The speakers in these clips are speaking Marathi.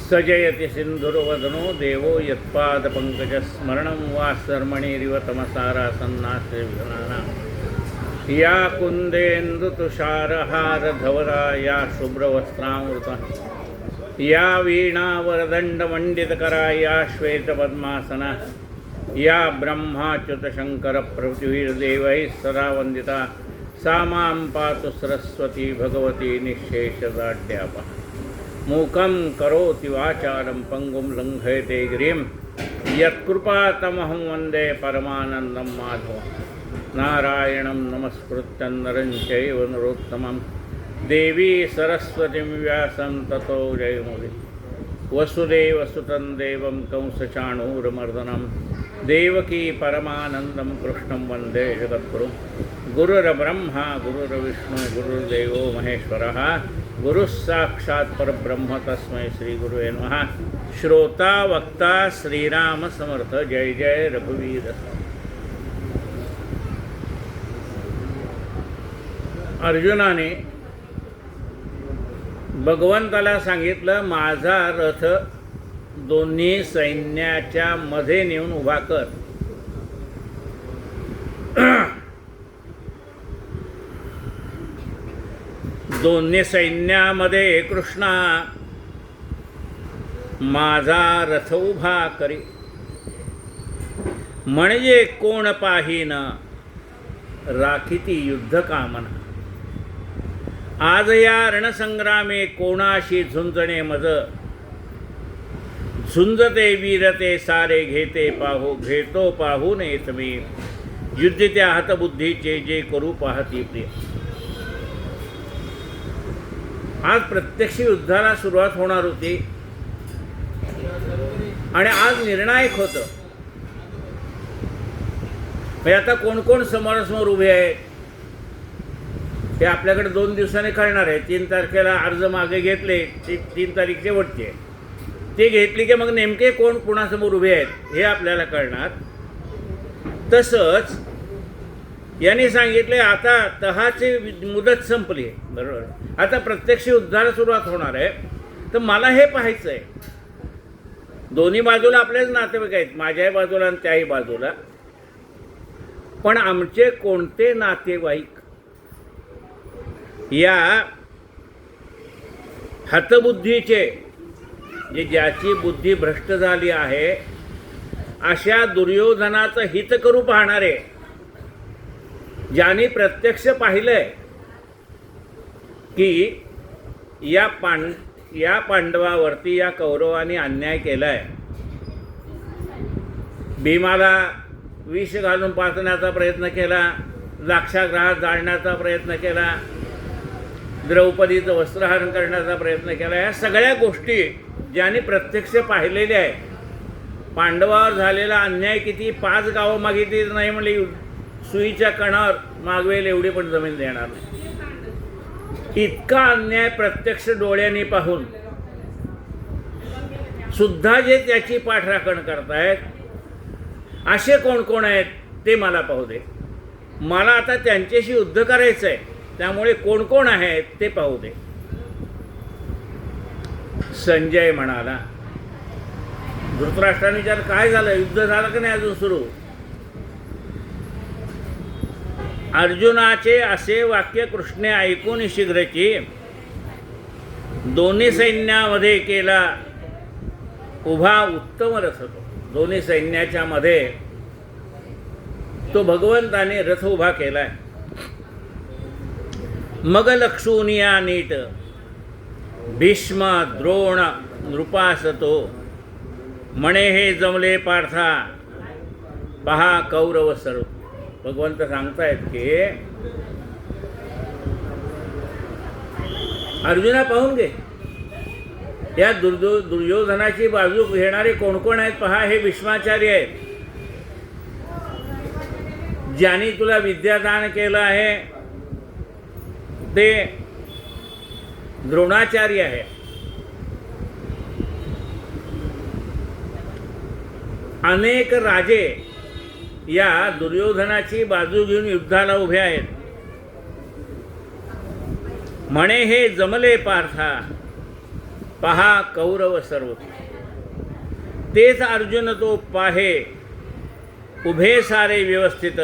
सजयति सिन्धुर्वदनो देवो यत्पादपङ्कजस्मरणं वा सर्मणिरिव तमसारासन्नास्य विघ्नानां या कुन्देन्दुतुषारहारधवला या शुभ्रवस्त्रामृता या वीणावरदण्डमण्डितकरा या श्वेतपद्मासना या ब्रह्माच्युतशङ्करप्रभृतिर्देवैः सदा वन्दिता सा मां पातु सरस्वती भगवती निःशेषदाढ्यापा मूकं करोति वाचालं पङ्गुं लङ्घयते गिरिं यत्कृपातमहं वन्दे परमानन्दं माधवं नारायणं नमस्कृत्यं नरं चैव नरोत्तमं देवी सरस्वतीं व्यासं ततो जयमुदीरये वसुदेवसुतं देवं कंसचाणूरमर्दनं देवकी परमानन्दं कृष्णं वन्दे जगद्गुरुं गुरुर्ब्रह्मा गुरुर्विष्णु गुरुर्देवो महेश्वरः गुरुः साक्षात् परब्रह्म तस्मै श्रीगुरुवे नमः। श्रोता वक्ता श्रीराम समर्थ जय जय रघुवीर। अर्जुनाने भगवंताला सांगितलं, माझा रथ दोन्ही सैन्याच्या मध्ये नेऊन उभा कर. दोन्ही सैन्यामध्ये कृष्णा माझा रथ उभा करी, म्हणजे कोण पाहीन राखीती युद्ध कामना. आज या रणसंग्रामे कोणाशी झुंजणे मज, झुंजते वीरते सारे घेते पाहू, घेतो पाहून येत मी युद्ध त्या हतबुद्धीचे जे करू पाहती प्रिय. आज प्रत्यक्ष युद्धाला सुरुवात होणार होती आणि आज निर्णायक होतं. आता कोण कोण समोरासमोर उभे आहेत हे आपल्याकडे 2 दिवसांनी कळणार आहे. 3 तारखेला अर्ज मागे घेतले, 3 तारीख शेवटचे, ते घेतली की मग नेमके कोण कुणासमोर उभे आहेत हे आपल्याला कळणार. तसंच यांनी सांगितले आता तहाची मुदत संपली, बरोबर. आता प्रत्यक्ष युद्धाला सुरुवात होणार आहे, तर मला हे पाहायचं आहे. दोन्ही बाजूला आपलेच नातेवाईक आहेत, माझ्याही बाजूला आणि त्याही बाजूला. पण आमचे कोणते नातेवाईक या हतबुद्धीचे, जे ज्याची बुद्धी भ्रष्ट झाली आहे, अशा दुर्योधनाचं हित करू पाहणारे, ज्यांनी प्रत्यक्ष पाहिलंय की या पांडवावरती या कौरवांनी अन्याय केलाय. भीमाला विष घालून पाचण्याचा प्रयत्न केला, लाक्षागृहात जाळण्याचा प्रयत्न केला, द्रौपदीचं वस्त्रहरण करण्याचा प्रयत्न केला. या सगळ्या गोष्टी ज्यांनी प्रत्यक्ष पाहिलेल्या आहे. पांडवावर झालेला अन्याय किती, 5 गावं मागितली नाही म्हणले, सुईच्या कणावर मागवेल एवढी पण जमीन देणार नाही. इतका अन्याय प्रत्यक्ष डोळ्यांनी पाहून सुद्धा जे त्याची पाठराखण करतायत, असे कोण कोण आहेत ते मला पाहू दे. मला आता त्यांच्याशी युद्ध करायचं आहे, त्यामुळे कोण कोण आहेत ते पाहू दे. संजय म्हणाला, धृतराष्ट्राने विचार काय झालं, युद्ध झालं की नाही अजून सुरू. अर्जुनाचे असे वाक्य कृष्णे ऐकून शीघ्रची दोन्ही सैन्यामध्ये केला उभा उत्तम रथ. दोन्ही सैन्याच्या मध्ये तो भगवंताने रथ उभा केलाय. मग लक्षुनिया नीट भीष्म द्रोण नृपासतो, म्हणे हे जमले पार्था पहा कौरव सर्व. भगवंत सांगतायत की अर्जुना पाहून घे, या दुर्योधनाची बाजू घेणारे कोण कोण आहेत पहा. हे भीष्माचार्य आहेत, ज्यांनी तुला विद्यादान केलं आहे ते द्रोणाचार्य आहे. अनेक राजे या दुर्योधनाची बाजू घेऊन युद्धाला उभे आहेत. म्हणे हे जमले पार्था पहा कौरव सर्व. तेच अर्जुन तो पाहे उभे सारे व्यवस्थित.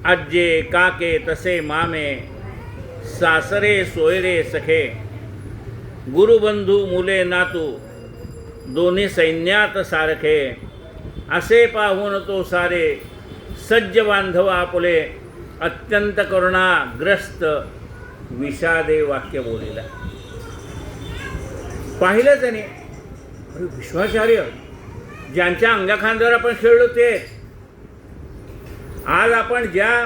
आज्ये काके तसे मामे सासरे सोयरे सखे. गुरुबंधू मुले नातू दोन्ही सैन्यात सारखे. असे पाहून तो सारे सज्ज बांधव आपुले. अत्यंत करुणाग्रस्त विषादे वाक्य बोलिला. पाहिलं त्याने, अरे विश्वाचार्य ज्यांच्या अंगाखांद्यावर आपण खेळलो तेच. आज आपण ज्या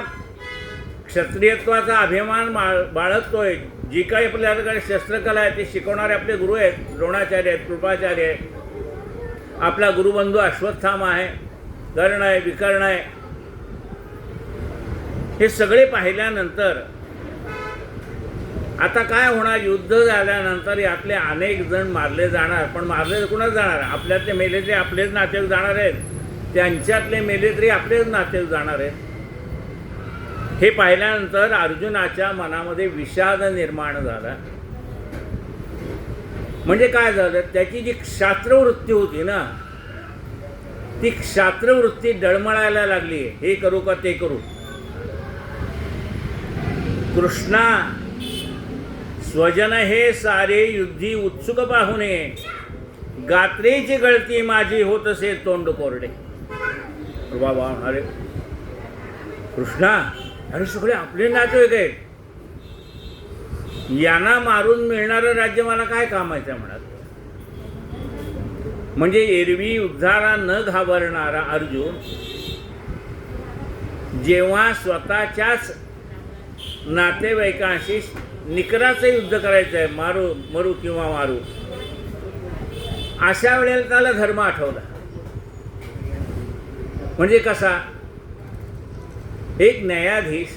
क्षत्रियत्वाचा अभिमान बाळगतोय, जी काही आपल्याकडे शस्त्रकला आहे ते शिकवणारे आपले गुरु आहेत. द्रोणाचार्य आहेत, कृपाचार्य आहेत, आपला गुरुबंधू अश्वत्थामा आहे, कर्ण आहे, विकर्ण आहे. हे सगळे पाहिल्यानंतर आता काय होणार? युद्ध झाल्यानंतर यातले अनेक जण मारले जाणार. पण मारले कुणाच जाणार? आपल्यातले मेले तरी आपलेच नातेवाईक जाणार आहेत, त्यांच्यातले मेले तरी आपलेच नातेवाईक जाणार आहेत. हे पाहिल्यानंतर अर्जुनाच्या मनामध्ये विषाद निर्माण झाला. म्हणजे काय झालं? त्याची जी क्षात्रवृत्ती होती ना, ती क्षात्रवृत्ती डळमळायला लागली. हे करू का ते करू. कृष्णा स्वजन हे सारे युद्धी उत्सुक पाहुणे. गात्रेची गळती माझी होत असे तोंड कोरडे. बाबा अरे कृष्णा, अरे सगळे आपले नातेवाईक आहेत, यांना मारून मिळणारं राज्य मला काय कामायचं म्हणत. म्हणजे एरवी युद्धाला न घाबरणारा अर्जुन जेव्हा स्वतःच्याच नातेवाईकांशी निकराचं युद्ध करायचं आहे, मारू मरू किंवा मारू, अशा वेळेला त्याला धर्म आठवला. म्हणजे कसा? एक न्यायाधीश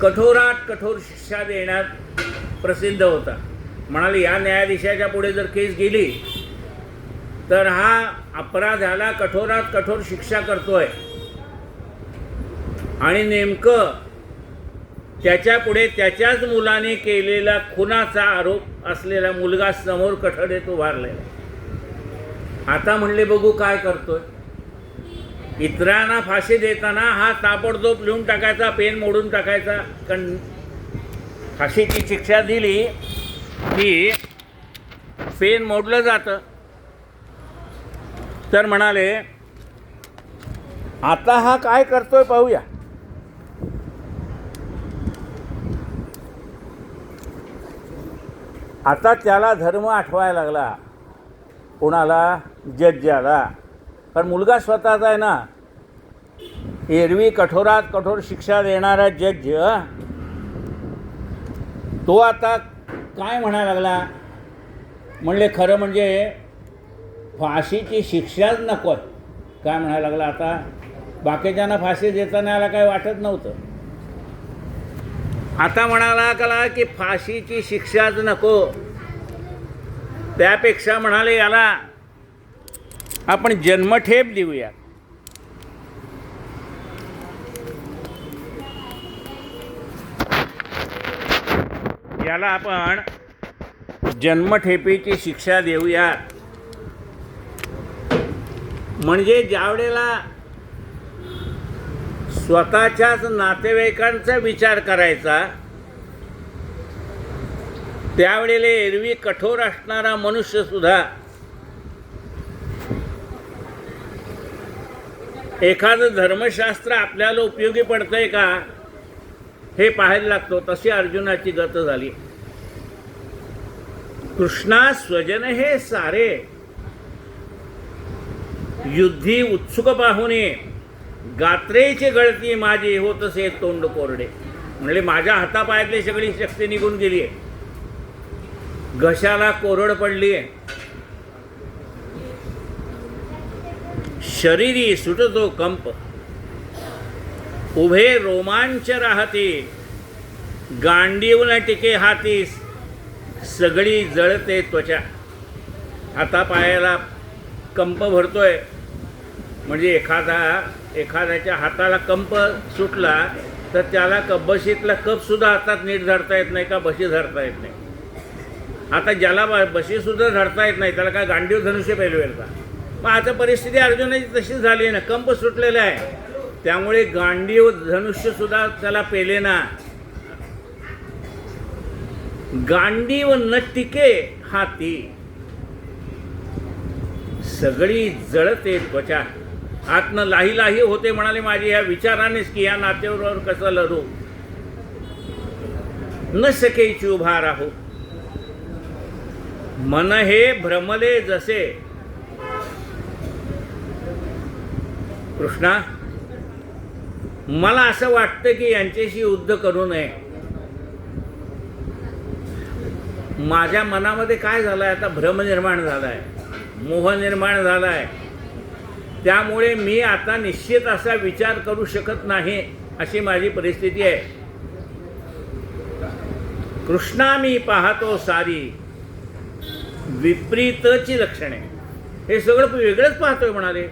कठोरात कठोर शिक्षा देण्यात प्रसिद्ध होता. म्हणाले या न्यायाधीशाच्या पुढे जर केस गेली तर हा अपराधाला कठोरात कठोर शिक्षा करतोय, आणि नेमकं त्याच्या पुढे त्याच्याच मुलाने केलेला खुनाचा आरोप असलेला मुलगा समोर कठडीत उभारलेला. आता म्हणले बघू काय करतोय. इतरांना फाशी देताना हा ताबडतोब लिहून टाकायचा, पेन मोडून टाकायचा. कारण फाशीची शिक्षा दिली की पेन मोडलं जातं. तर म्हणाले आता हा काय करतोय पाहूया. आता त्याला धर्म आठवायला लागला. कोणाला? जज्जाला. कारण मुलगा स्वतःचा आहे ना. एरवी कठोरात कठोर शिक्षा देणारा जज तो आता काय म्हणायला लागला? म्हणले खरं म्हणजे फाशीची शिक्षाच नको. काय म्हणायला लागला आता? बाकीच्यांना फाशी देताना याला काय वाटत नव्हतं. आता म्हणाला कला की फाशीची शिक्षाच नको, त्यापेक्षा म्हणाले याला आपण जन्मठेप देऊया. याला आपण जन्मठेपेची शिक्षा देऊया. म्हणजे ज्यावेळेला स्वतःच्याच नातेवाईकांचा विचार करायचा, त्यावेळेला एरवी कठोर असणारा मनुष्यसुद्धा एखादं धर्मशास्त्र आपल्याला उपयोगी पडतंय का हे पाहायला लागतो. तशी अर्जुनाची गत झाली. कृष्णा स्वजन हे सारे युद्धी उत्सुक पाहुणे. गात्रेची गळती माझी होत असे तोंड कोरडे. म्हणजे माझ्या हातापायातली सगळी शक्ती निघून गेली आहे, घशाला कोरड पडली आहे. शरीरी सुटतो कंप, उभे रोमांच राहते. गांडीवून टिके हाती, सगळी जळते त्वचा. हातापायाला कंप भरतोय. म्हणजे एखाद्याच्या हाताला कंप सुटला तर त्याला बशीतला कपसुद्धा हातात नीट धरता येत नाही का बशी धरता येत नाही. आता ज्याला बशी सुद्धा धरता येत नाही त्याला काय गांडीव धनुष्य पेलवेल का? मग आता परिस्थिती अर्जुनाची तशीच झाली आहे ना, कंप सुटलेला आहे. त्यामुळे गांडीव धनुष्य सुद्धा त्याला पेलेना. गांडीव न टिके हाती, सगळी जळते त्वचा. आतनं लाही लाही होते म्हणाले माझी या विचारानेच की या नातेवर कसं लढू. न सकेची उभा राहू, मन हे भ्रमले जसे. कृष्णा, मला असं वाटतं की यांच्याशी युद्ध करू नये. माझ्या मनामध्ये काय झालंय, आता भ्रम निर्माण झालाय, मोह निर्माण झालाय. त्यामुळे मी आता निश्चित असा विचार करू शकत नाही, अशी माझी परिस्थिती आहे. कृष्णा, मी पाहतो सारी विपरीतची लक्षणे. हे सगळं वेगळंच पाहतोय म्हणाले.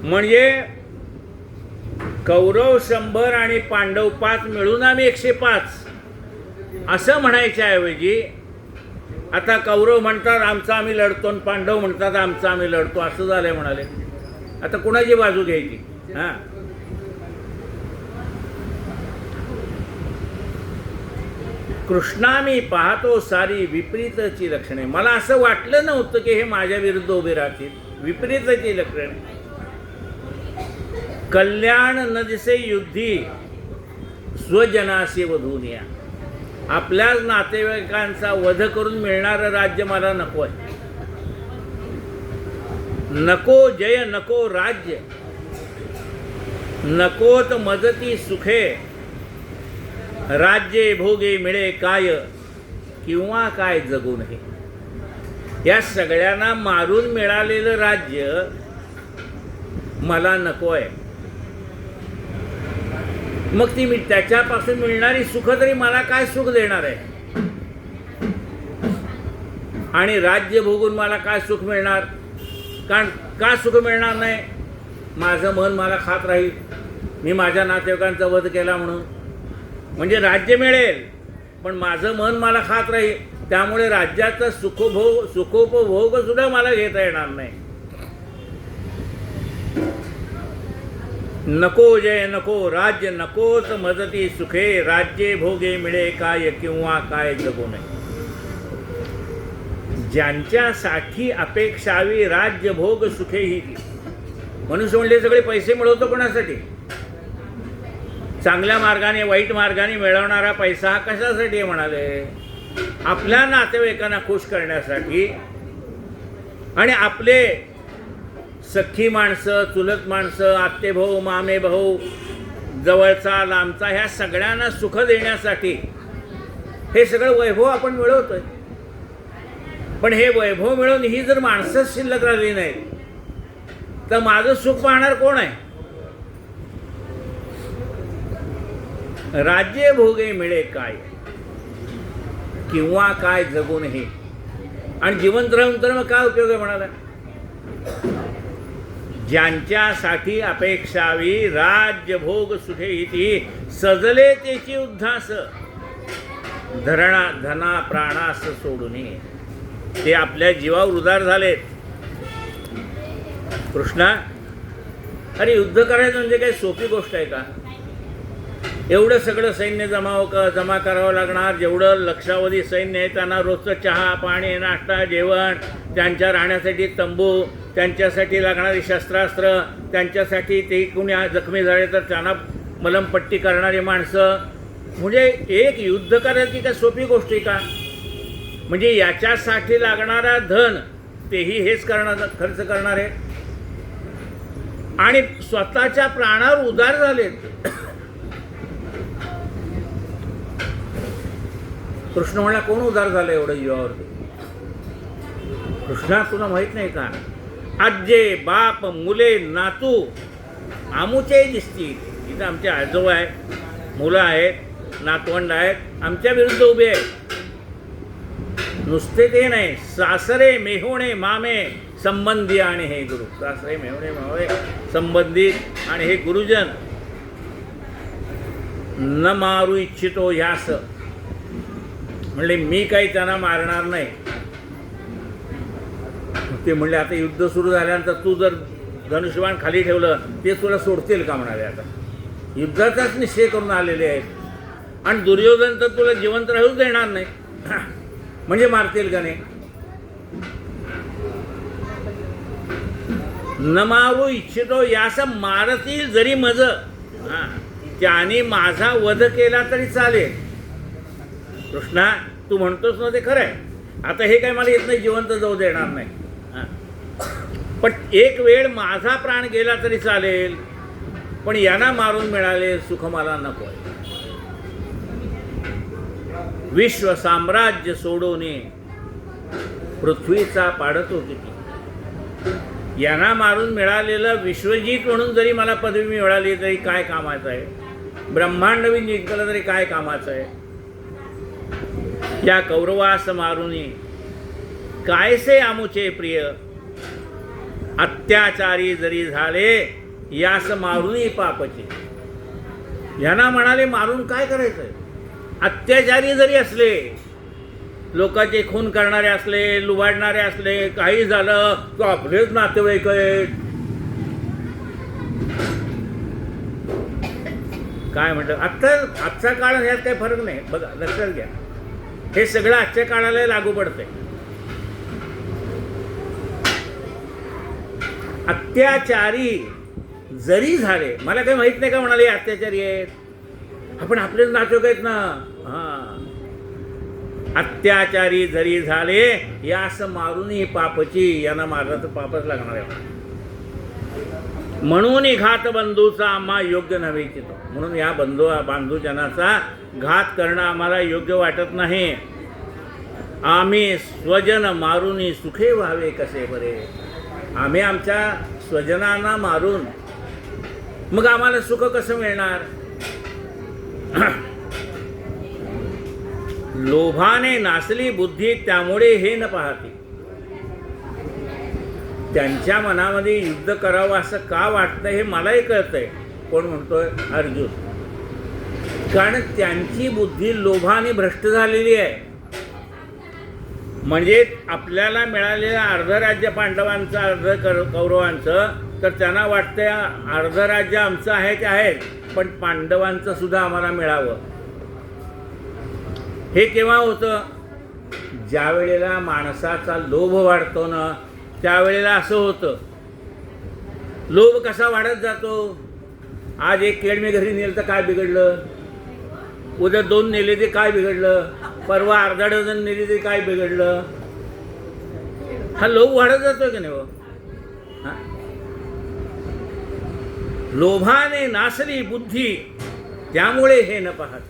म्हणजे कौरव 100 आणि पांडव 5 मिळून आम्ही 105 असं म्हणायच्या ऐवजी आता कौरव म्हणतात आमचा आम्ही लढतो आणि पांडव म्हणतात आमचा आम्ही लढतो, असं झालंय म्हणाले. आता कुणाची बाजू घ्यायची? हां, कृष्णा, मी पाहतो सारी विपरीतची लक्षणे. मला असं वाटलं नव्हतं की हे माझ्या विरुद्ध उभे राहतील. विपरीतची लक्षणे. कल्याण न दिसे युद्धी स्वजनाशी वधूनिया. आपल्याच नातेवाईकांचा वध करून मिळणारं राज्य मला नको आहे. नको जय, नको राज्य, नकोत मजती सुखे. राज्ये भोगे मिळे काय, किंवा काय जगू नये. या सगळ्यांना मारून मिळालेलं राज्य मला नको आहे. मग ती त्याच्यापासून मिळणारी सुख तरी मला काय सुख देणार आहे? आणि राज्य भोगून मला काय सुख मिळणार? कारण का सुख मिळणार नाही? माझं मन मला खात राहील, मी माझ्या नातेवाईकांचा वध केला म्हणून. म्हणजे राज्य मिळेल पण माझं मन मला खात राहील. त्यामुळे राज्याचा सुखोपभोग सुद्धा मला घेता येणार नाही. नको जय, नको राज्य, नकोच मजती सुखे. राज्ये भोगे मिळे काय, किंवा काय जगू नये. ज्यांच्यासाठी अपेक्षावी राज्य भोग सुखे ही. मनुष्य म्हणले सगळे पैसे मिळवतो कोणासाठी? चांगल्या मार्गाने वाईट मार्गाने मिळवणारा पैसा कशासाठी म्हणाले? आपल्या नातेवाईकांना खुश करण्यासाठी. आणि आपले सख्खी माणसं, चुलत माणसं, आत्ते भाऊ, मामे भाऊ, जवळचा लांबचा, ह्या सगळ्यांना सुख देण्यासाठी हे सगळं वैभव आपण मिळवतोय. पण हे वैभव मिळवून ही जर माणसंच शिल्लक राहिली नाहीत तर माझं सुख पाहणार कोण आहे? राज्ये भोगे मिळे काय, किंवा काय जगू नये. आणि जिवंत राहून तर मग काय उपयोग आहे म्हणाला? ज्यांच्यासाठी अपेक्षावी राज्य भोग सुखे इति. सजले त्याची उद्धास, धना प्राणास सोडून. ते आपल्या जीवावर उदार झालेत. कृष्णा, अरे युद्ध करायचं म्हणजे काही सोपी गोष्ट आहे का? एवढं सगळं सैन्य जमा करावं लागणार. जेवढं लक्षावधी सैन्य आहे त्यांना रोजचं चहा पाणी नाश्ता जेवण, त्यांच्या राहण्यासाठी तंबू, त्यांच्यासाठी लागणारी शस्त्रास्त्र, त्यांच्यासाठी ते कोणी जखमी झाले तर त्यांना मलमपट्टी करणारी माणसं. म्हणजे एक युद्ध करायची का सोपी गोष्ट आहे का? म्हणजे याच्यासाठी लागणारा धन तेही हेच खर्च करणार आहे. आणि स्वतःच्या प्राणावर उदार झालेत. कृष्ण म्हणला कोण उदार झालं एवढं जीवावरती? कृष्णा, तुला माहित नाही का? आज्जे बाप मुले नातू आमुचे दिसतील. इथं आमचे आजोबा आहेत, मुलं आहेत, नातवंड आहेत, आमच्या विरुद्ध उभे आहेत. नुसते ते नाही, सासरे मेहुणे मामे संबंधी आणि हे गुरु. सासरे मेहुणे मामे संबंधित आणि हे गुरुजन. न मारू इच्छितो ह्यास. म्हणले मी काही त्यांना मारणार नाही. ते म्हणले आता युद्ध सुरू झाल्यानंतर तू जर धनुष्यबाण खाली ठेवलं ते तुला सोडतील का म्हणाले. आता युद्धाचाच निश्चय करून आलेले आहेत आणि दुर्योधन तर तुला जिवंत राहूच देणार नाही म्हणजे मारतील का नाही. न मारू इच्छितो यास मारतील जरी मज, त्याने माझा वध केला तरी चालेल. कृष्णा तू म्हणतोस ना ते खरं आहे. आता हे काय मला येत नाही जिवंत जाऊ देणार नाही. पण एक वेळ माझा प्राण गेला तरी चालेल, पण यांना मारून मिळाले सुख मला नको आहे. विश्व साम्राज्य सोडून पृथ्वीचा पाडतो किती. यांना मारून मिळालेलं विश्वजित म्हणून जरी मला पदवी मिळाली तरी काय कामाचं आहे. ब्रह्मांड बी जिंकलं तरी काय कामाचं आहे. या कौरवास मारुनी कायसे आमुचे प्रिय, अत्याचारी जरी झाले यास मारुनी पापचे. यांना म्हणाले मारून काय करायचंय. अत्याचारी जरी असले, लोकांचे खून करणारे असले, लुबाडणारे असले, काही झालं तो आपलेच नातेवाईक आहेत. काय म्हणतात आजचा काळ ह्यात काही फरक नाही. बघा लक्षात घ्या, हे सगळं आजच्या काळाला लागू पडतंय. अत्याचारी जरी झाले, मला काही माहित नाही का म्हणाले अत्याचारी आहेत. आपण आपलेच नातेवाईक आहेत ना. हां, अत्याचारी जरी झाले यास मारूनही पापची. यांना मारलं तर पापच लागणार आहे. म्हणून घात बंधूचा आम्हा योग्य नव्हे चितो. म्हणून या बांधूजनाचा घात करणं आम्हाला योग्य वाटत नाही. आम्ही स्वजन मारूनी सुखे व्हावे कसे बरे. आम्ही आमच्या स्वजनांना मारून मग आम्हाला सुख कसं मिळणार. लोभाने नासली बुद्धी त्यामुळे हे न पाहते. त्यांच्या मनामध्ये युद्ध करावं असं का वाटतं हे मलाही कळतंय. कोण म्हणतोय. अर्जुन. कारण त्यांची बुद्धी लोभाने भ्रष्ट झालेली आहे. म्हणजे आपल्याला मिळालेलं अर्ध राज्य पांडवांचं, अर्ध कौरवांचं, तर त्यांना वाटतंय अर्ध राज्य आमचं आहे ते आहे, पण पांडवांचं सुद्धा आम्हाला मिळावं. हे केव्हा होतं. ज्या वेळेला माणसाचा लोभ वाढतो ना, त्यावेळेला असं होतं. लोभ कसा वाढत जातो. आज एक केळ मी घरी नेलं तर काय बिघडलं. उद्या 2 नेले ते काय बिघडलं. परवा अर्धा डझन नेली ते काय बिघडलं. हा लोभ वाढत जातो की नाही. लोभाने नासली बुद्धी त्यामुळे हे न पाहत.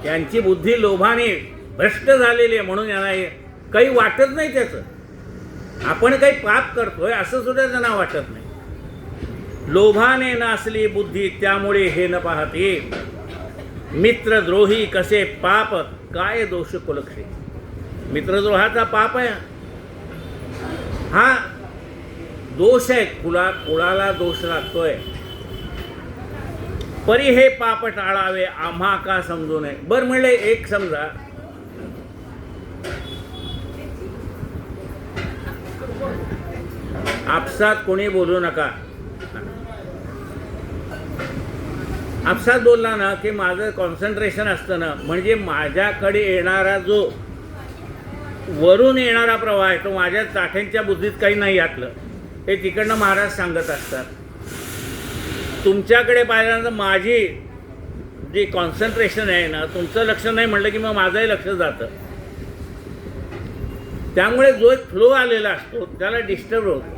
त्यांची बुद्धी लोभाने भ्रष्ट झालेली आहे म्हणून यांना काही वाटत नाही. त्याचं आपण काही पाप करतोय असं सुद्धा त्यांना वाटत नाही. लोभाने नासली बुद्धी त्यामुळे हे न पाहते. मित्रद्रोही कसे पाप काय दोष कुलक्षे. मित्रद्रोहाचा पाप आहे. हा दोष आहे. कुळाला दोष लागतोय. परी हे पाप टाळावे आम्हा का समजू नये. बरं म्हणले एक समजा, आपसात कोणी बोलू नका. आपसात बोलला ना की माझं कॉन्सन्ट्रेशन असतं ना, म्हणजे माझ्याकडे येणारा जो वरून येणारा प्रवाह आहे तो माझ्या चाठ्यांच्या बुद्धीत काही नाही यातलं. हे तिकडनं महाराज सांगत असतात. तुमच्याकडे पाहिल्यानंतर माझी जी कॉन्सन्ट्रेशन आहे ना, तुमचं लक्ष नाही म्हटलं की मग माझंही लक्ष जातं. त्यामुळे जो एक फ्लो आलेला असतो त्याला डिस्टर्ब होतो.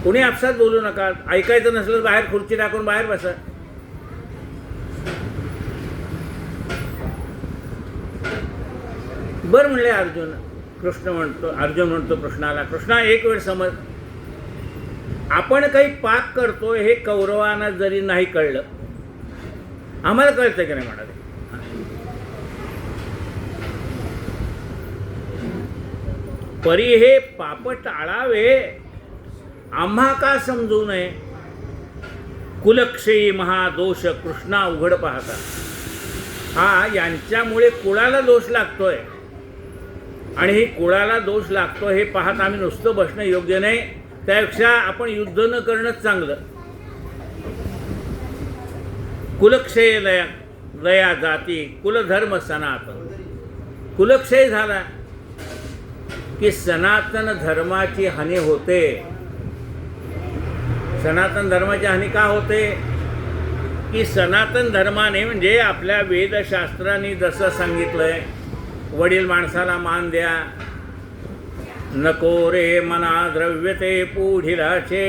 कोणी आपसात बोलू नका. ऐकायचं नसलं बाहेर खुर्ची टाकून बाहेर बसा. बरं म्हणले अर्जुन. अर्जुन म्हणतो कृष्णाला, कृष्णा एक वेळ समज, आपण काही पाप करतोय हे कौरवांना जरी नाही कळलं, आम्हाला कळतं की नाही म्हणाले. परी हे पाप टाळावे आम्हा का समजू नये. कुलक्षयी महादोष कृष्णा उघड पाहता. हा यांच्यामुळे कुळाला दोष लागतोय आणि ही कुळाला दोष लागतोय हे पाहत आम्ही नुसतं बसणं योग्य नाही. त्यापेक्षा आपण युद्ध न करणंच चांगलं. कुलक्षय लया जाती कुलधर्म सनातन. कुलक्षय झाला की सनातन धर्माची हानी होते. सनातन धर्माची हानी का होते की सनातन धर्माने म्हणजे आपल्या वेदशास्त्रांनी जसं सांगितलंय, वडील माणसाला मान द्या, नको रे मना द्रव्यते पुढिलाचे,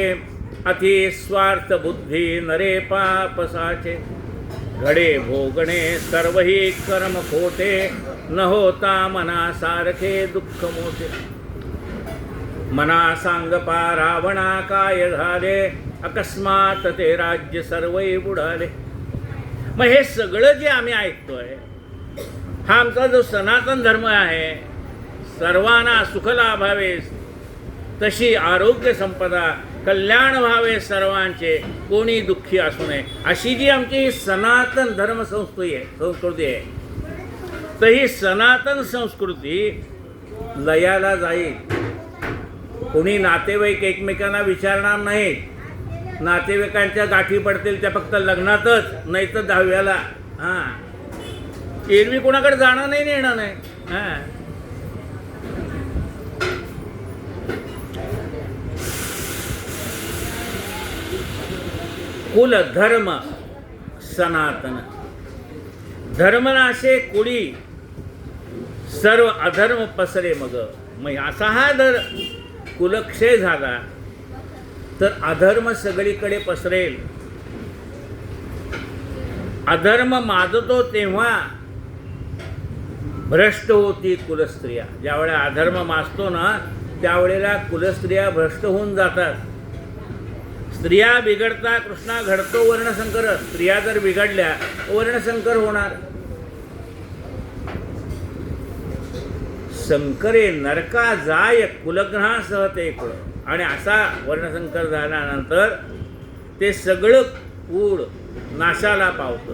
अति स्वार्थ बुद्धी नरे पापसाचे, घडे भोगणे सर्वही कर्म खोटे, न होता मना सारखे दुःख मोठे. मना सांगपा रावणा काय झाले, अकस्मात ते राज्य सर्वही बुडाले. मग हे सगळं जे आम्ही ऐकतोय हा आमचा जो सनातन धर्म आहे, सर्वांना सुख लाभावे तशी आरोग्य संपदा, कल्याण व्हावे सर्वांचे, कोणी दुःखी असू नये, अशी जी आमची सनातन धर्म संस्कृती आहे, तर ही सनातन संस्कृती लयाला जाईल. कोणी नातेवाईक एकमेकांना विचारणार नाही. नातेवाईकांच्या गाठी पडतील त्या फक्त लग्नातच, नाही तर 10व्याला. हां, एरवी कोणाकडे जाणं नाही, येणं नाही. हां, कुल धर्म सनातन. धर्मनाशे कुळी सर्व अधर्म पसरे मग. मग असा हा जर कुलक्षय झाला तर अधर्म सगळीकडे पसरेल. अधर्म माजतो तेव्हा भ्रष्ट होती कुलस्त्रिया. ज्यावेळेला अधर्म माजतो ना त्यावेळेला कुलस्त्रिया भ्रष्ट होऊन जातात. स्त्रिया बिघडता कृष्णा घडतो वर्णसंकर. स्त्रिया जर बिघडल्या वर्णसंकर होणार. संकरे नरका जाय कुलग्रहासह ते कुळ. आणि असा वर्णसंकर झाल्यानंतर ते सगळं कुळ नाशाला पावतं.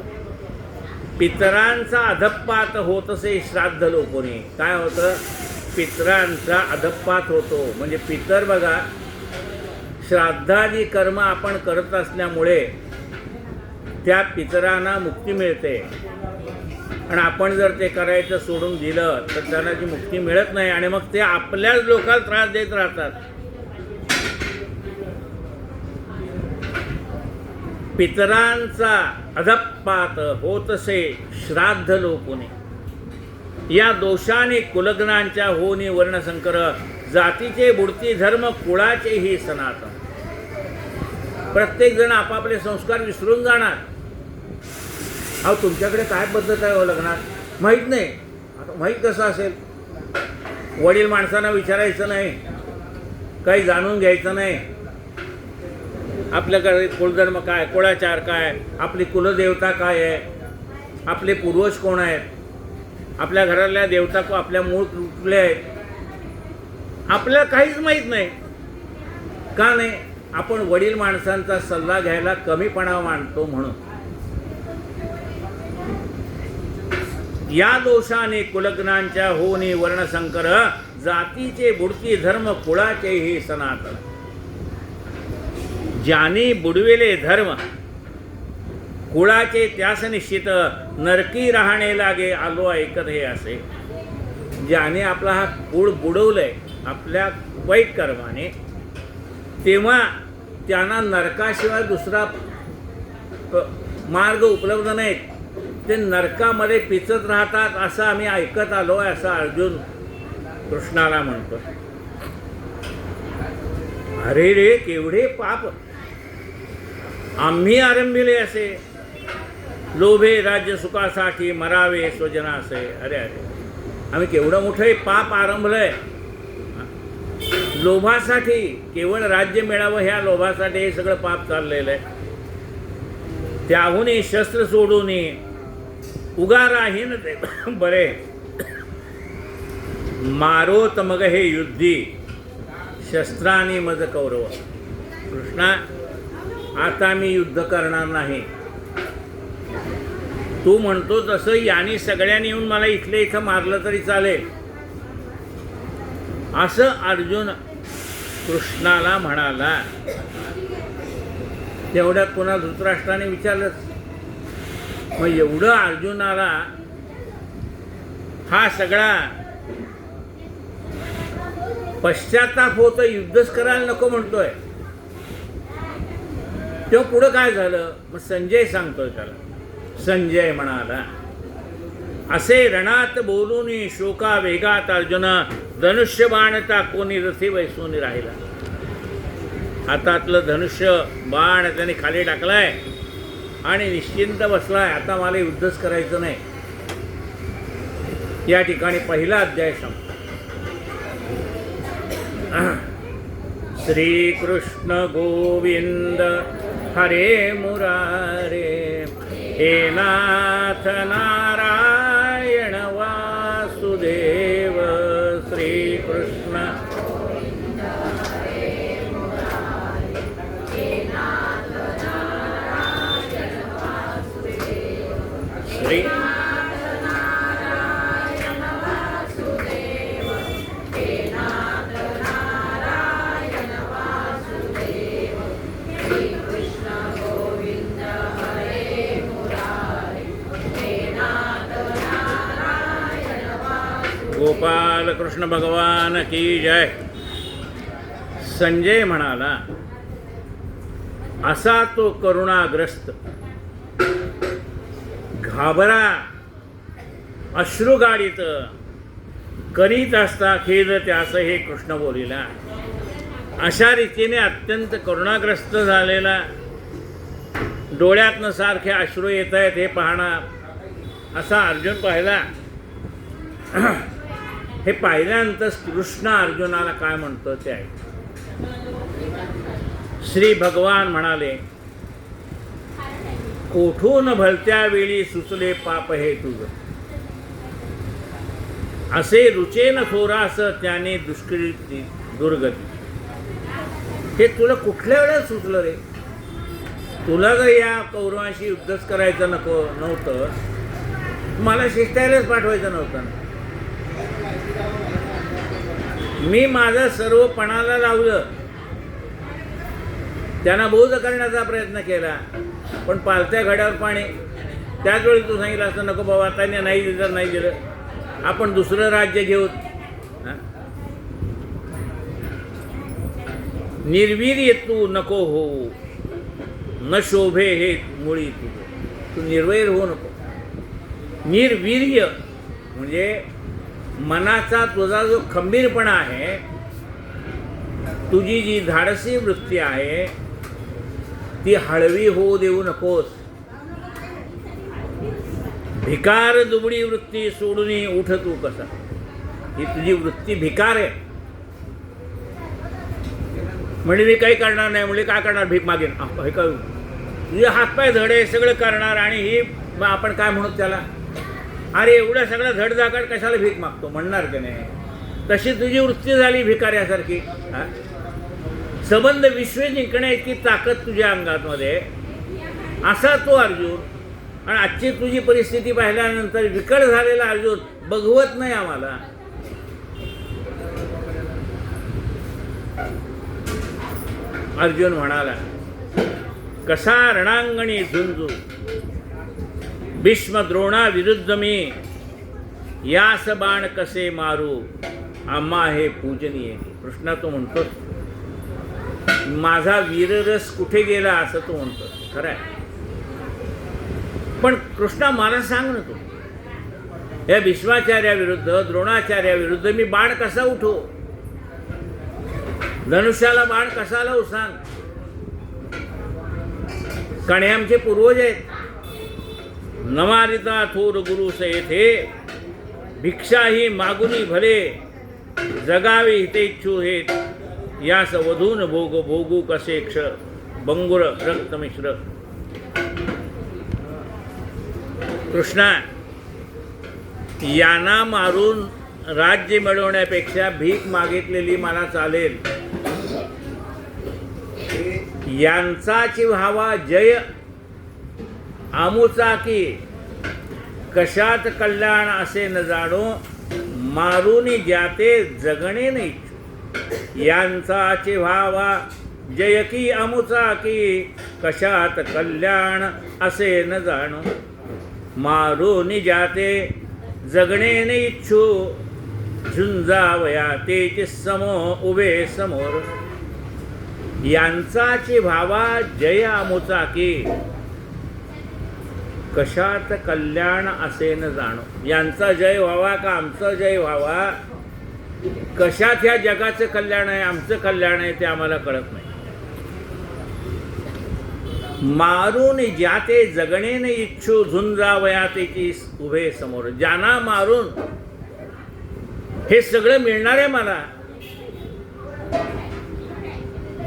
पितरांचा अधप्पात होत असे श्राद्ध लोकोनी. काय होतं? पितरांचा अधप्पात होतो. म्हणजे पितर बघा, श्राद्धादी कर्म आपण करत असल्यामुळे त्या पितरांना मुक्ती मिळते. आणि आपण जर ते करायचं सोडून दिलं तर त्यांना ती मुक्ती मिळत नाही आणि मग ते आपल्याच लोकांना त्रास देत राहतात. पितरांचा अधप्पात होतसे श्राद्ध लोकुने. या दोषाने कुलग्नांच्या होनी वर्णसंकर. जातीचे बुडती धर्म कुळाचेही सनातन. प्रत्येक जण आपापले संस्कार विसरून जाणार. अहो, तुमच्याकडे काय पद्धत आहे हो लग्नात? माहीत नाही. आता माहीत कसं असेल? वडील माणसांना विचारायचं नाही, काही जाणून घ्यायचं नाही. आपल्याकडे कुलधर्म काय, कुळाचार काय, आपली कुलदेवता काय आहे, आपले पूर्वज कोण आहेत, आपल्या घरातल्या देवता को आपल्या मूळ कुठले आहेत, आपल्याला काहीच माहीत नाही. का नाही? आपण वडील माणसांचा सल्ला घ्यायला कमीपणा मानतो म्हणून. या दोषाने कुलग्नांच्या होनी वर्णसंकर. जातीचे बुडती धर्म कुळाचेही सनातन. ज्याने बुडविले धर्म कुळाचे त्यास निश्चित. नरकी राहणे लागे आलो ऐकत हे असे. ज्याने आपला हा कुळ बुडवलंय आपल्या वाईट कर्माने, तेव्हा त्यांना नरकाशिवाय दुसरा मार्ग उपलब्ध नाहीत. ते नरकामध्ये पिचत राहतात असं आम्ही ऐकत आलो आहे, असं अर्जुन कृष्णाला म्हणतो. अरे रे, केवढे पाप आम्ही आरंभिले असे. लोभे राज्य सुखासाठी मरावे स्वजनासे. अरे अरे, आम्ही केवढं मोठं हे पाप आरंभलंय. लोभासाठी, केवळ राज्य मिळावं ह्या लोभासाठी हे सगळं पाप चाललेलं आहे. त्याहूनही शस्त्र सोडून उगा राहीन ते बरे. मारोत मग हे युद्धी शस्त्रांनी मज कौरव. कृष्णा, आता मी युद्ध करणार नाही. तू म्हणतो तसं यांनी सगळ्यांनी येऊन मला इथल्या इथं मारलं तरी चालेल, असं अर्जुन कृष्णाला म्हणाला. तेवढ्यात पुन्हा धृतराष्ट्राने विचारलंच. मग एवढं अर्जुनाला हा सगळा पश्चाताप होतं, युद्धच करायला नको म्हणतोय. तेव्हा पुढं काय झालं? मग संजय सांगतोय त्याला. संजय म्हणाला, असे रणात बोलून शोका वेगात अर्जुन धनुष्य बाण टाकून रथी बैसून राहिला. हातातलं धनुष्य बाण त्याने खाली टाकलाय आणि निश्चिंत बसलाय. आता मला युद्धच करायचं नाही. या ठिकाणी पहिला अध्याय संपला. श्रीकृष्ण गोविंद हरे मुरारे, हे नाथ नारायण वासुदेव. श्रीकृष्ण श्री गोपाल कृष्ण भगवान की जय. संजय म्हणाला, असा तो करुणाग्रस्त घाबरा अश्रुगाडीत करीत असता खेद त्यास हे कृष्ण बोलिला. अशा रीतीने अत्यंत करुणाग्रस्त झालेला, डोळ्यातनं सारखे अश्रू येत आहेत हे पाहणार असा अर्जुन पाहिला. हे पाहिल्यानंतर कृष्ण अर्जुनाला काय म्हणतो ते आहे. श्री भगवान म्हणाले, कोठून भलत्या वेळी सुचले पाप हे तुझं, असे रुचेन थोरास त्याने दुष्कृती दुर्गती. हे तुला कुठल्या वेळेला सुचलं रे? तुला जर या कौरवांशी युद्धच करायचं नव्हतं, मला शिष्टायलाच पाठवायचं नव्हतं. मी माझं सर्व पणाला लावलं, त्यांना बोध करण्याचा प्रयत्न केला, पण पालत्या घड्यावर पाणी. त्याच वेळी तू सांगितलं असतं, नको बाबा आता नाही दिलं नाही दिलं, आपण दुसरं राज्य घेऊ. निर्वीर्य तू नको हो, न शोभे हे मुळी तुझं. तू निर्वैर होऊ नको. निर्वीर्य म्हणजे मनाचा तुझा जो खंबीरपणा आहे, तुझी जी धाडसी वृत्ती आहे ती हळवी होऊ देऊ नकोस. भिकार दुबळी वृत्ती सोडून उठ तू कसा. ही तुझी वृत्ती भिकार आहे. म्हणजे मी काही करणार नाही, म्हणजे काय करणार, भीक मागेन. हे काय तुझे हातपाय धडे सगळं करणार, आणि ही आपण काय म्हणू त्याला, अरे एवढं सगळं धडधाकड कशाला भीक मागतो म्हणणार की नाही. तशी तुझी वृत्ती झाली भिकाऱ्यासारखी. संबंध विश्व जिंकण्याची ताकद तुझ्या अंगामध्ये असा तो अर्जुन. आणि आजची तुझी परिस्थिती पाहिल्यानंतर विकट झालेला अर्जुन बघवत नाही आम्हाला. अर्जुन म्हणाला, कसा रणांगणी झुंजू भीष्म द्रोणा विरुद्ध मी, यास बाण कसे मारू आम्हा हे पूजनीय. कृष्णा तो म्हणतो, माझा वीररस कुठे गेला असं तो म्हणतो. खरं आहे, पण कृष्णा मला सांग ना, तू या भीष्माचार्याविरुद्ध द्रोणाचार्याविरुद्ध मी बाण कसा उठू, धनुष्याला बाण कसा लावू सांग. कारण हे आमचे पूर्वज आहेत. नमारिता थोर गुरु सयेथे, भिक्षाही मागुनी भले, जगावे हितेच्छू हे, यास वधून भोग भोगू कसे क्ष, बंगुर रक्तमिश्र. कृष्णा, यांना मारून राज्य मिळवण्यापेक्षा भीक मागितलेली मला चालेल. यांचाची व्हावा जय आमुचा की कशात कल्याण असे न जाणो, मारुनी ज्याते जगणे न इच्छू. यांचाचे व्हावा जय की अमुचा की, कशात कल्याण असे न जाणो, मारुनी ज्याते जगणे न इच्छू. झुंजावया तेचे समो उभे समोर, यांचाचे भावा जय अमुचा की, कशात कल्याण असे न जाणो. यांचा जय व्हावा का आमचा जय व्हावा, कशात ह्या जगाचं कल्याण आहे आमचं कल्याण आहे ते आम्हाला कळत नाही. मारून ज्याते जगणे न इच्छू, झुंजावया तेची उभे समोर. ज्यांना मारून हे सगळं मिळणार आहे मला,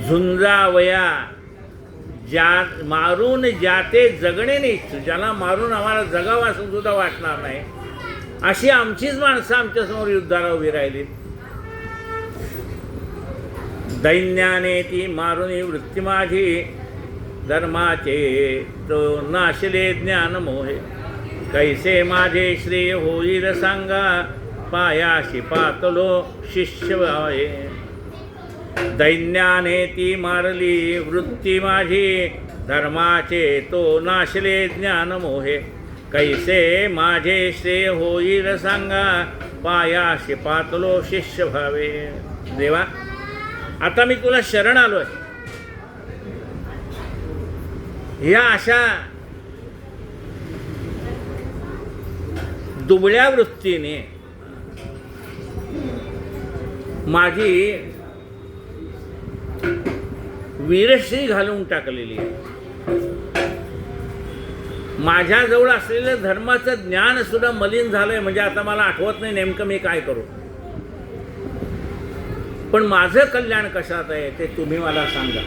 झुंजावया ज्या मारून ज्याते जगणे नाही इच्छू, ज्याला मारून आम्हाला जगावं असं सुद्धा वाटणार नाही, अशी आमचीच माणसं आमच्यासमोर युद्धाला उभी राहिली. दैन्याने ती मारुनी वृत्ती माझी, धर्माचे तो नाशले ज्ञान मोहे. कैसे माझे श्रेय होईल सांगा, पायाशी पातलो शिष्य भावे. दैन्याने ती मारली वृत्ती माझी, धर्माचे तो नाशले ज्ञान मोहे. कैसे माझे श्रेय होईल सांगा, पायाशी पातलो शिष्य भावे. देवा, आता मी तुला शरण आलोय. ह्या अशा दुबळ्या वृत्तीने माझी वीरश्री घालून टाकलेली आहे. माझ्याजवळ असलेलं धर्माचं ज्ञान सुद्धा मलिन झालंय, म्हणजे आता मला आठवत नाही नेमकं मी काय करू. पण माझं कल्याण कशात आहे ते तुम्ही मला सांगा.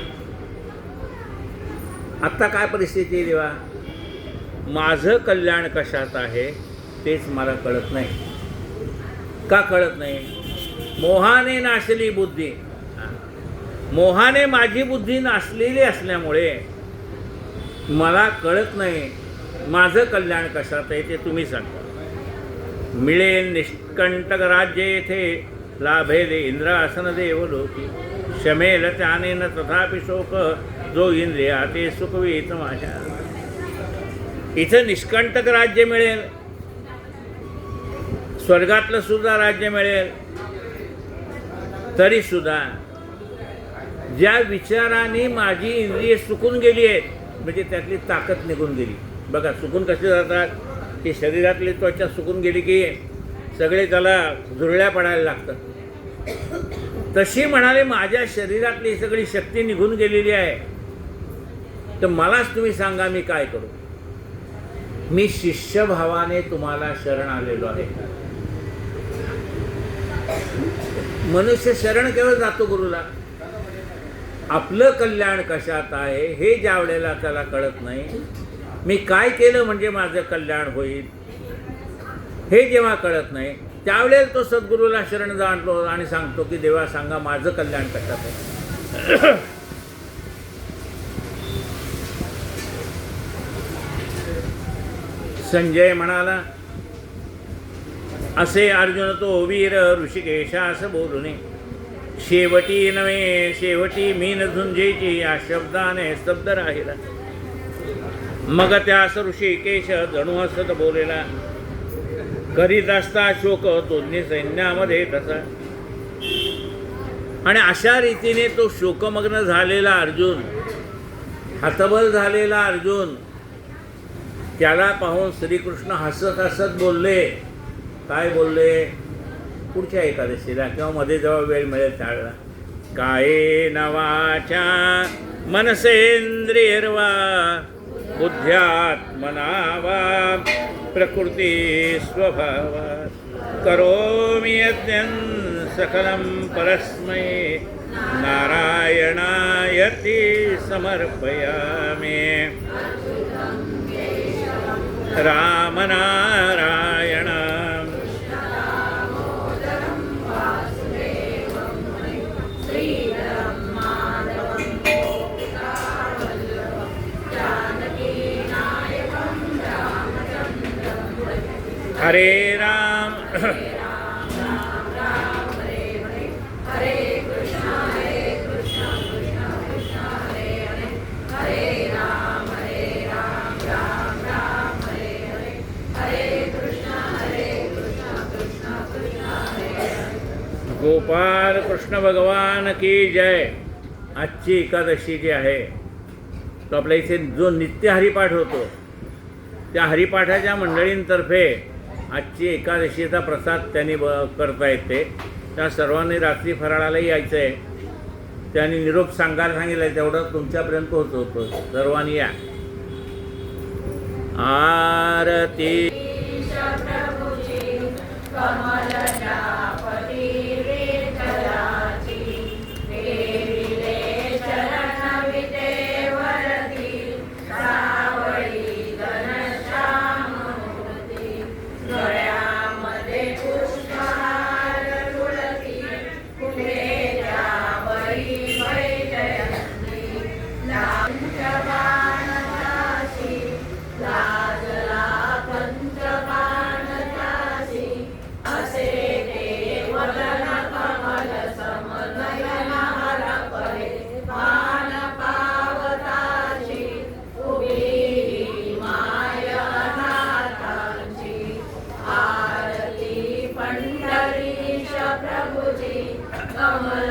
आत्ता काय परिस्थिती आहे देवा, माझं कल्याण कशात आहे तेच मला कळत नाही. का कळत नाही? मोहाने नाशली बुद्धी. मोहाने माझी बुद्धी नासलेली असल्यामुळे मला कळत नाही माझं कल्याण कशात आहे ते तुम्ही सांगा. मिळेल निष्कंटक राज्य येथे, लाभेले इंद्रासन देवलोकी. शमेल त्याने न तथापि शोक, जो इंद्रिया ते सुखवीत माझ्या. इथं निष्कंटक राज्य मिळेल, स्वर्गातलं सुद्धा राज्य मिळेल, तरी सुद्धा ज्या विचाराने माझी इंद्रिये सुकून गेली आहेत, म्हणजे त्यातली ताकद निघून गेली. बघा सुकून कसे जातात, की शरीरातली त्वचा सुकून गेली की सगळे त्याला झुरळ्या पडायला लागतात. तशी म्हणाले माझ्या शरीरातली सगळी शक्ती निघून गेलेली आहे, तर मलाच तुम्ही सांगा मी काय करू. मी शिष्यभावाने तुम्हाला शरण आलेलो आहे. मनुष्य शरण केव्हा जातो गुरुला? आपलं कल्याण कशात आहे हे ज्या वेळेला त्याला कळत नाही, मी काय केलं म्हणजे माझं कल्याण होईल हे जेव्हा कळत नाही, त्यावेळेला तो सद्गुरूला शरण जाणतो आणि सांगतो की देवा सांगा माझं कल्याण कशात आहे. संजय म्हणाला, असे अर्जुन तो वीर ऋषिकेशास बोलूने. शेवटी नव्हे शेवटी मीन झुंजेची, या शब्दाने स्तब्ध राहिला. मग त्यास ऋषिकेश जणू हसत बोलेला, करीत असता शोक दोन्ही सैन्यामध्ये तसा. आणि अशा रीतीने तो शोकमग्न झालेला अर्जुन, हतबल झालेला अर्जुन, त्याला पाहून श्रीकृष्ण हसत हसत बोलले. काय बोलले? पुढच्या एकादशीला किंवा मध्ये जेव्हा वेळ मिळेल त्यावेळेला. काये नवाच्या मनसेंद्रियर्वा, बुद्ध्यात्मना वा प्रकृती स्वभावा. करोमि यज्ञं सकलं परस्मै, नारायणायति समर्पयामि. रामनारायण हरे राम गोपाल कृष्ण भगवान की जय. आजची एकादशी जी आहे तो आपल्या इथे जो नित्य हरिपाठ होतो त्या हरिपाठाच्या मंडळींतर्फे आजची एकादशीचा प्रसाद त्यांनी करता येते. त्या सर्वांनी रात्री फराळाला यायचं आहे. त्यांनी निरोप सांगायला सांगितलं आहे तेवढं तुमच्यापर्यंत पोहोचवतो. सर्वांनी या. आरती प्रभुजी कमल